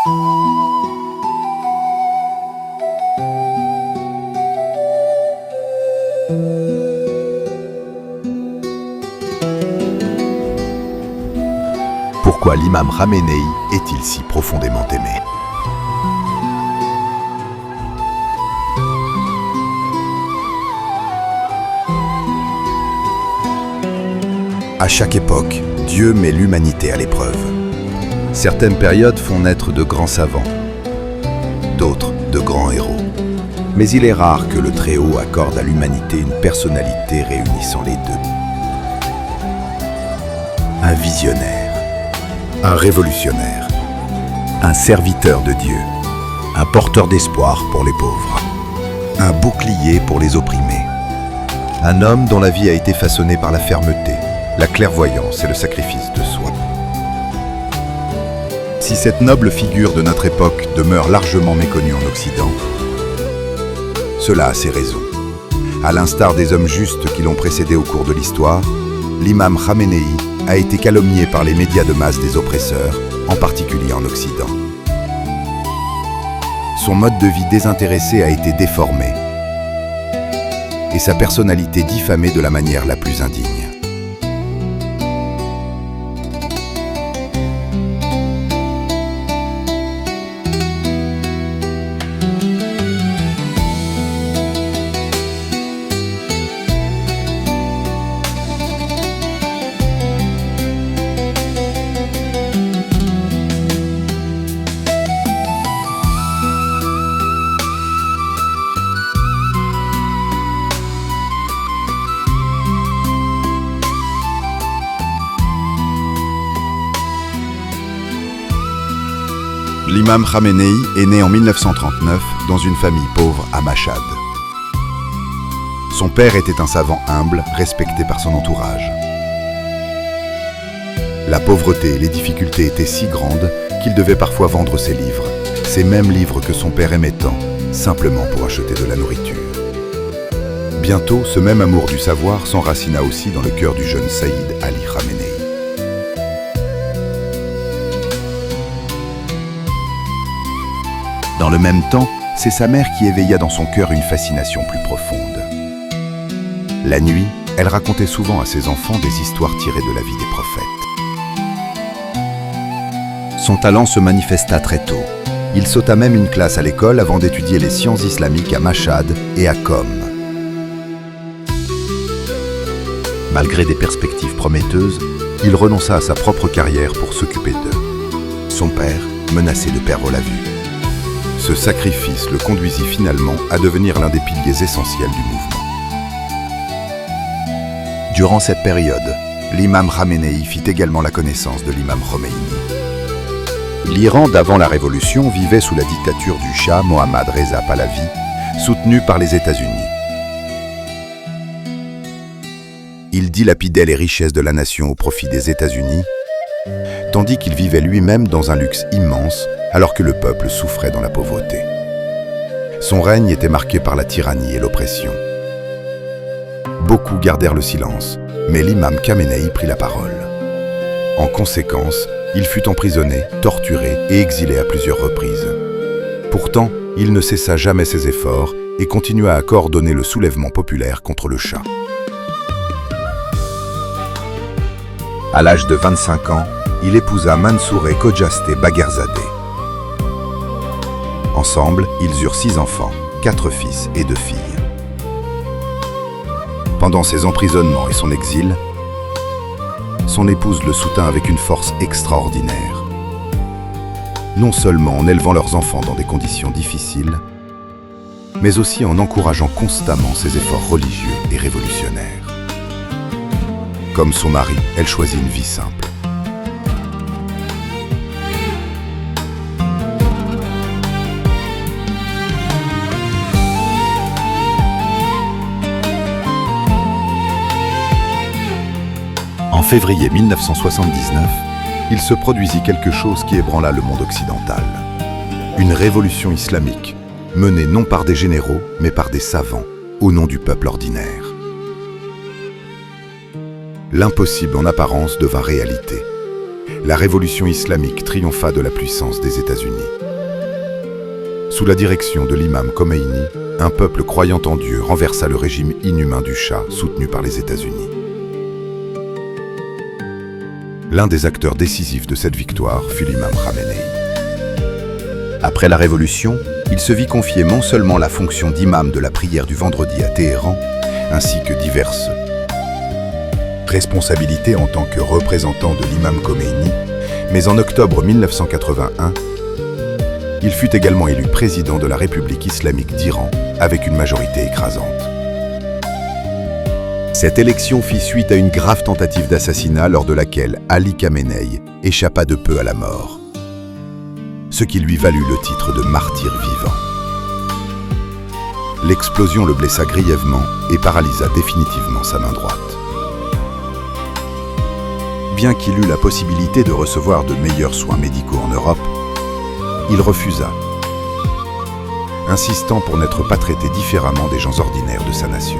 Pourquoi l'imam Khamenei est-il si profondément aimé? À chaque époque, Dieu met l'humanité à l'épreuve. Certaines périodes font naître de grands savants, d'autres de grands héros. Mais il est rare que le Très-Haut accorde à l'humanité une personnalité réunissant les deux. Un visionnaire, un révolutionnaire, un serviteur de Dieu, un porteur d'espoir pour les pauvres, un bouclier pour les opprimés, un homme dont la vie a été façonnée par la fermeté, la clairvoyance et le sacrifice de soi. Si cette noble figure de notre époque demeure largement méconnue en Occident, cela a ses raisons. À l'instar des hommes justes qui l'ont précédé au cours de l'histoire, l'imam Khamenei a été calomnié par les médias de masse des oppresseurs, en particulier en Occident. Son mode de vie désintéressé a été déformé et sa personnalité diffamée de la manière la plus indigne. L'imam Khamenei est né en 1939 dans une famille pauvre à Mashhad. Son père était un savant humble, respecté par son entourage. La pauvreté et les difficultés étaient si grandes qu'il devait parfois vendre ses livres, ces mêmes livres que son père aimait tant, simplement pour acheter de la nourriture. Bientôt, ce même amour du savoir s'enracina aussi dans le cœur du jeune Saïd Ali Khamenei. Dans le même temps, c'est sa mère qui éveilla dans son cœur une fascination plus profonde. La nuit, elle racontait souvent à ses enfants des histoires tirées de la vie des prophètes. Son talent se manifesta très tôt. Il sauta même une classe à l'école avant d'étudier les sciences islamiques à Mashhad et à Qom. Malgré des perspectives prometteuses, il renonça à sa propre carrière pour s'occuper d'eux. Son père menaçait de perdre la vue. Ce sacrifice le conduisit finalement à devenir l'un des piliers essentiels du mouvement. Durant cette période, l'imam Khamenei fit également la connaissance de l'imam Khomeini. L'Iran d'avant la Révolution vivait sous la dictature du Shah Mohammad Reza Pahlavi, soutenu par les États-Unis. Il dilapidait les richesses de la nation au profit des États-Unis, tandis qu'il vivait lui-même dans un luxe immense, alors que le peuple souffrait dans la pauvreté. Son règne était marqué par la tyrannie et l'oppression. Beaucoup gardèrent le silence, mais l'imam Khamenei prit la parole. En conséquence, il fut emprisonné, torturé et exilé à plusieurs reprises. Pourtant, il ne cessa jamais ses efforts et continua à coordonner le soulèvement populaire contre le Shah. À l'âge de 25 ans, il épousa Mansoureh Khojaste Bagherzadeh. Ensemble, ils eurent 6 enfants, 4 fils et 2 filles. Pendant ses emprisonnements et son exil, son épouse le soutint avec une force extraordinaire. Non seulement en élevant leurs enfants dans des conditions difficiles, mais aussi en encourageant constamment ses efforts religieux et révolutionnaires. Comme son mari, elle choisit une vie simple. En février 1979, il se produisit quelque chose qui ébranla le monde occidental. Une révolution islamique, menée non par des généraux, mais par des savants, au nom du peuple ordinaire. L'impossible en apparence devint réalité. la révolution islamique triompha de la puissance des États-Unis. Sous la direction de l'imam Khomeini, un peuple croyant en Dieu renversa le régime inhumain du Shah soutenu par les États-Unis. L'un des acteurs décisifs de cette victoire fut l'imam Khamenei. Après la Révolution, il se vit confier non seulement la fonction d'imam de la prière du vendredi à Téhéran, ainsi que diverses responsabilités en tant que représentant de l'imam Khomeini, mais en octobre 1981, il fut également élu président de la République islamique d'Iran avec une majorité écrasante. Cette élection fit suite à une grave tentative d'assassinat lors de laquelle Ali Khamenei échappa de peu à la mort, ce qui lui valut le titre de martyr vivant. L'explosion le blessa grièvement et paralysa définitivement sa main droite. Bien qu'il eût la possibilité de recevoir de meilleurs soins médicaux en Europe, il refusa, insistant pour n'être pas traité différemment des gens ordinaires de sa nation.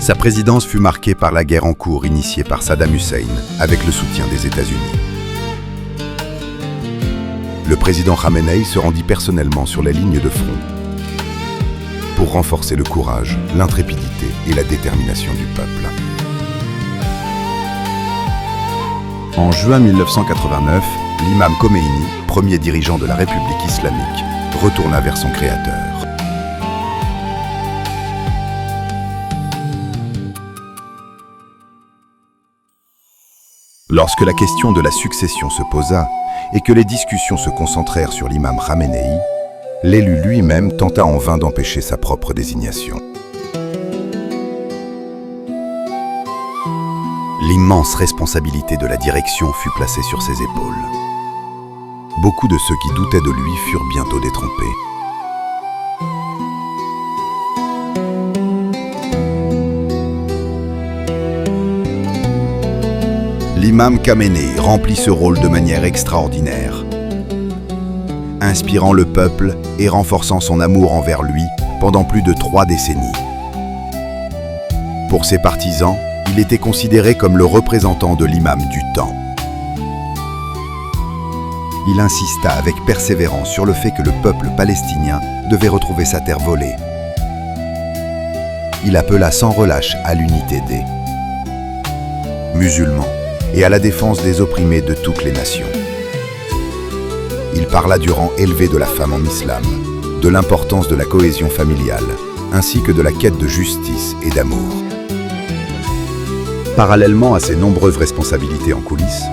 Sa présidence fut marquée par la guerre en cours initiée par Saddam Hussein avec le soutien des États-Unis. Le président Khamenei se rendit personnellement sur la ligne de front pour renforcer le courage, l'intrépidité et la détermination du peuple. En juin 1989, l'imam Khomeini, premier dirigeant de la République islamique, retourna vers son créateur. Lorsque la question de la succession se posa et que les discussions se concentrèrent sur l'imam Khamenei, l'élu lui-même tenta en vain d'empêcher sa propre désignation. L'immense responsabilité de la direction fut placée sur ses épaules. Beaucoup de ceux qui doutaient de lui furent bientôt détrompés. L'imam Khamenei remplit ce rôle de manière extraordinaire, inspirant le peuple et renforçant son amour envers lui pendant plus de 3 décennies. Pour ses partisans, il était considéré comme le représentant de l'imam du temps. Il insista avec persévérance sur le fait que le peuple palestinien devait retrouver sa terre volée. Il appela sans relâche à l'unité des musulmans et à la défense des opprimés de toutes les nations. Il parla du rang élevé de la femme en islam, de l'importance de la cohésion familiale, ainsi que de la quête de justice et d'amour. Parallèlement à ses nombreuses responsabilités en coulisses,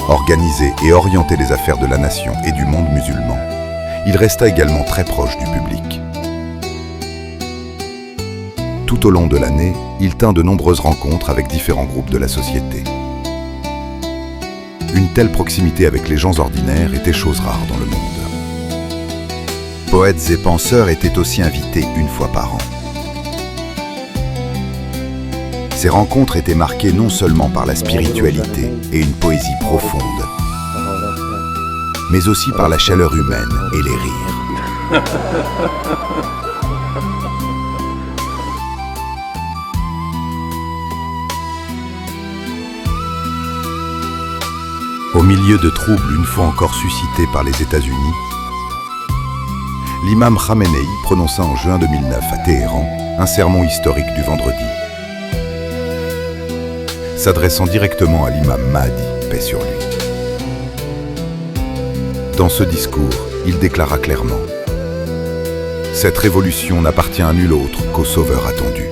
organiser et orienter les affaires de la nation et du monde musulman, il resta également très proche du public. Tout au long de l'année, il tint de nombreuses rencontres avec différents groupes de la société. Une telle proximité avec les gens ordinaires était chose rare dans le monde. Poètes et penseurs étaient aussi invités une fois par an. Ces rencontres étaient marquées non seulement par la spiritualité et une poésie profonde, mais aussi par la chaleur humaine et les rires. Au milieu de troubles une fois encore suscités par les États-Unis, l'imam Khamenei prononça en juin 2009 à Téhéran un sermon historique du vendredi. S'adressant directement à l'imam Mahdi, paix sur lui. Dans ce discours, il déclara clairement « Cette révolution n'appartient à nul autre qu'au sauveur attendu. »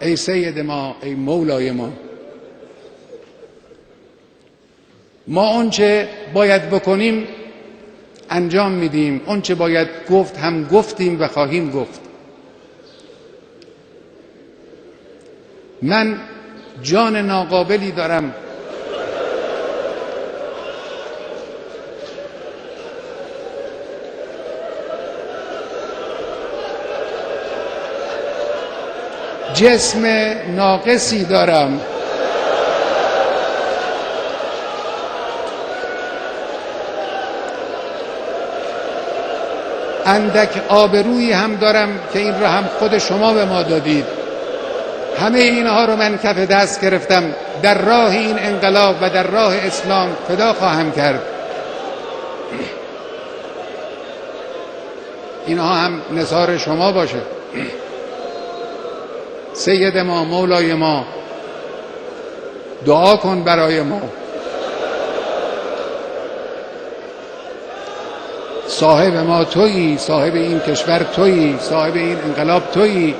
ای سید ما، ای مولای ما آنچه باید بکنیم انجام میدیم، آنچه باید گفت هم گفتیم و خواهیم گفت. من جان ناقابلی دارم جسم ناقصی دارم اندک آبرویی هم دارم که این را هم خود شما به ما دادید. همه اینها رو من کف دست گرفتم، در راه این انقلاب و در راه اسلام فدا خواهم کرد. اینها هم نثار شما باشه. سید ما، مولای ما، دعا کن برای ما. صاحب ما تویی، صاحب این کشور تویی، صاحب این انقلاب تویی.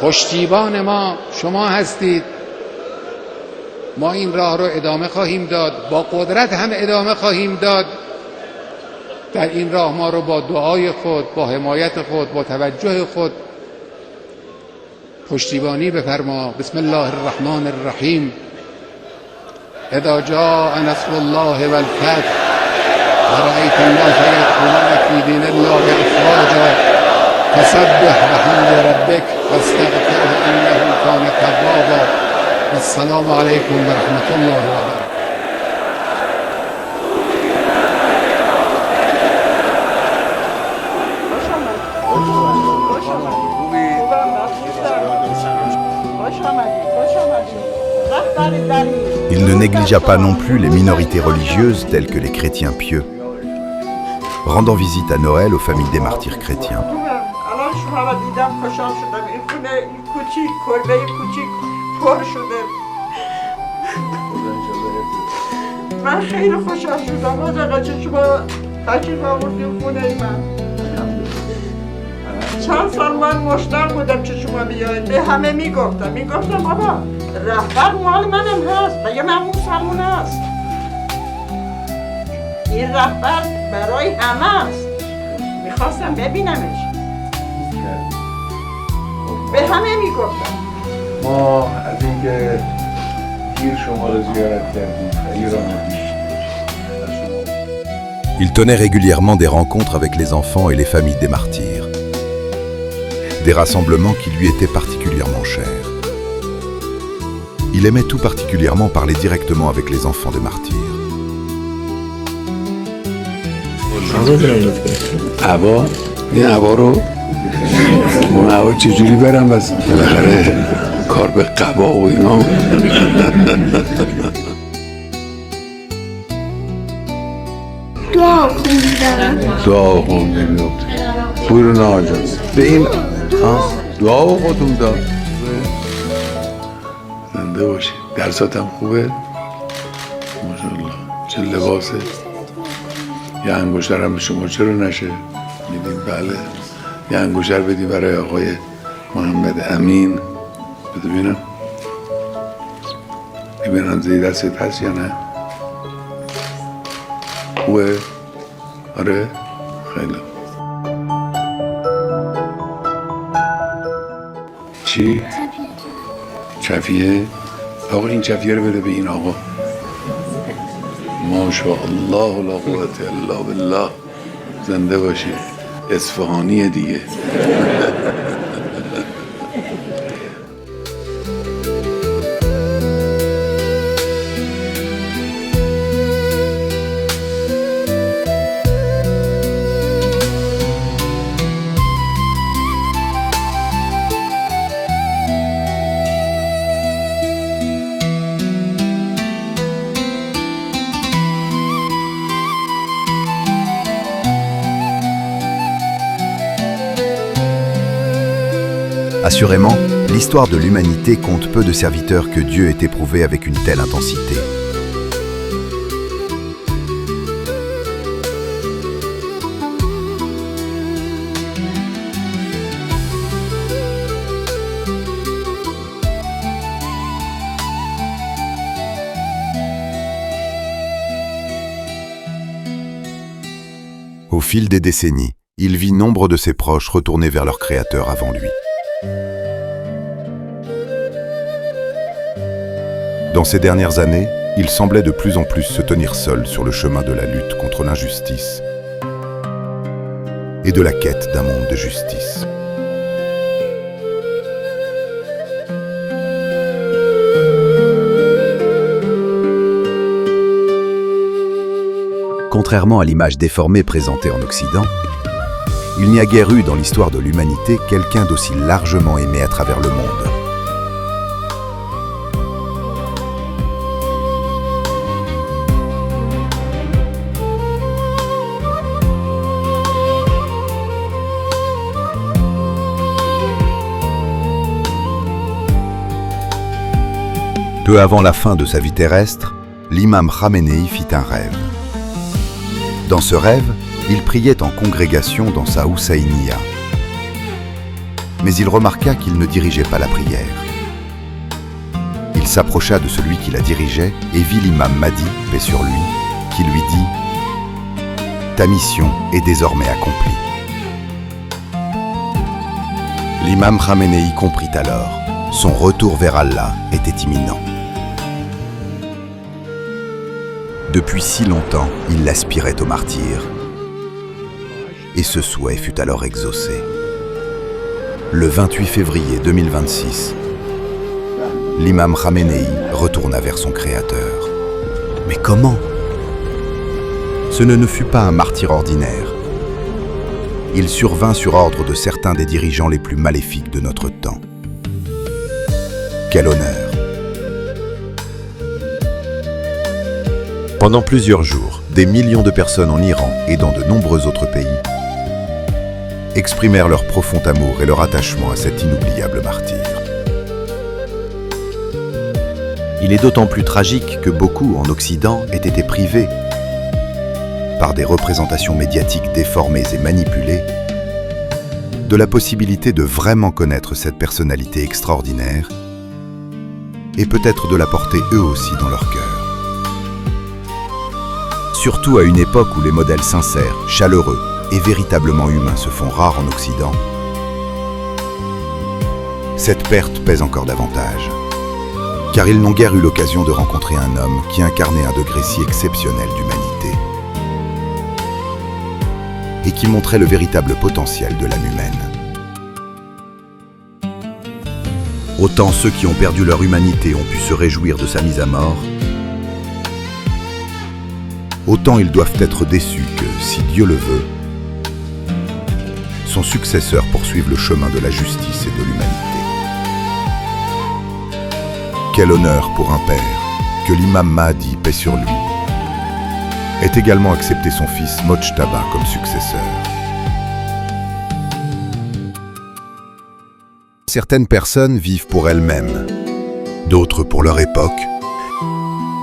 پشتیبان ما شما هستید. ما این راه رو ادامه خواهیم داد، با قدرت هم ادامه خواهیم داد. در این راه ما رو با دعای خود، با حمایت خود، با توجه خود پشتیبانی بفرما. بسم الله الرحمن الرحیم. اذا جاء نصر الله والفتح ورأيت الناس يدخلون في دين الله افواجا فسبح بحمد ربك واستغفره انه كان توابا. السلام علیکم و رحمت الله و برکاته. Il ne négligea pas non plus les minorités religieuses telles que les chrétiens pieux, rendant visite à Noël aux familles des martyrs chrétiens. من خیلی خوشحال شدم آقا که شما تشریف آوردین خونه من. چند سال من مشتاق بودم که شما بیاید. به همه میگفتم بابا رهبر مال منم هست و یه من مسلمان هست. این رهبر برای همه است. میخواستم ببینمش. به همه میگفتم. ما از اینکه دیر شما رو زیارت کردیم خیلی راحتیم. Il tenait régulièrement des rencontres avec les enfants et les familles des martyrs. Des rassemblements qui lui étaient particulièrement chers. Il aimait tout particulièrement parler directement avec les enfants des martyrs. عبا این عبا رو اون عبا چجوری برم بس بالاخره کار به قبا و اینا. دعا خوندیم بوی رو ناجا به این دعا خودم داد. زنده باشی. درساتم خوبه ماشاءالله. چه لباسه. یه انگشتر هم به شما چرا نشه میدیم؟ بله یه انگشتر بدیم برای آقای محمد امین. بده ببینم زیر دستت هست یا نه. خوبه؟ آره؟ خیلی. چی؟ چفیه؟ آقا این چفیه رو بده به این آقا. ماشاءالله لا قوة الا بالله. زنده باشی. اصفهانیه دیگه. Assurément, l'histoire de l'humanité compte peu de serviteurs que Dieu ait éprouvés avec une telle intensité. Au fil des décennies, il vit nombre de ses proches retourner vers leur Créateur avant lui. Dans ces dernières années, il semblait de plus en plus se tenir seul sur le chemin de la lutte contre l'injustice et de la quête d'un monde de justice. Contrairement à l'image déformée présentée en Occident, il n'y a guère eu dans l'histoire de l'humanité quelqu'un d'aussi largement aimé à travers le monde. Peu avant la fin de sa vie terrestre, l'imam Khamenei fit un rêve. Dans ce rêve, il priait en congrégation dans sa Houssaïnia. Mais il remarqua qu'il ne dirigeait pas la prière. Il s'approcha de celui qui la dirigeait et vit l'imam Mahdi, paix sur lui, qui lui dit « Ta mission est désormais accomplie. » L'imam Khamenei comprit alors. Son retour vers Allah était imminent. Depuis si longtemps, il aspirait au martyre. Et ce souhait fut alors exaucé. Le 28 février 2026, l'imam Khamenei retourna vers son Créateur. Mais comment? Ce ne fut pas un martyre ordinaire. Il survint sur ordre de certains des dirigeants les plus maléfiques de notre temps. Quel honneur! Pendant plusieurs jours, des millions de personnes en Iran et dans de nombreux autres pays exprimèrent leur profond amour et leur attachement à cet inoubliable martyr. Il est d'autant plus tragique que beaucoup en Occident aient été privés, par des représentations médiatiques déformées et manipulées, de la possibilité de vraiment connaître cette personnalité extraordinaire et peut-être de la porter eux aussi dans leur cœur. Surtout à une époque où les modèles sincères, chaleureux et véritablement humains se font rares en Occident, cette perte pèse encore davantage, car ils n'ont guère eu l'occasion de rencontrer un homme qui incarnait un degré si exceptionnel d'humanité et qui montrait le véritable potentiel de l'âme humaine. Autant ceux qui ont perdu leur humanité ont pu se réjouir de sa mise à mort, autant ils doivent être déçus que, si Dieu le veut, son successeur poursuive le chemin de la justice et de l'humanité. Quel honneur pour un père que l'imam Mahdi, paix sur lui, ait également accepté son fils Mojtaba comme successeur. Certaines personnes vivent pour elles-mêmes, d'autres pour leur époque,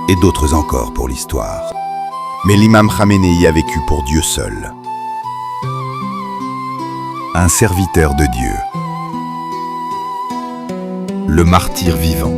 et d'autres encore pour l'histoire. Mais l'imam Khamenei a vécu pour Dieu seul. Un serviteur de Dieu. Le martyr vivant.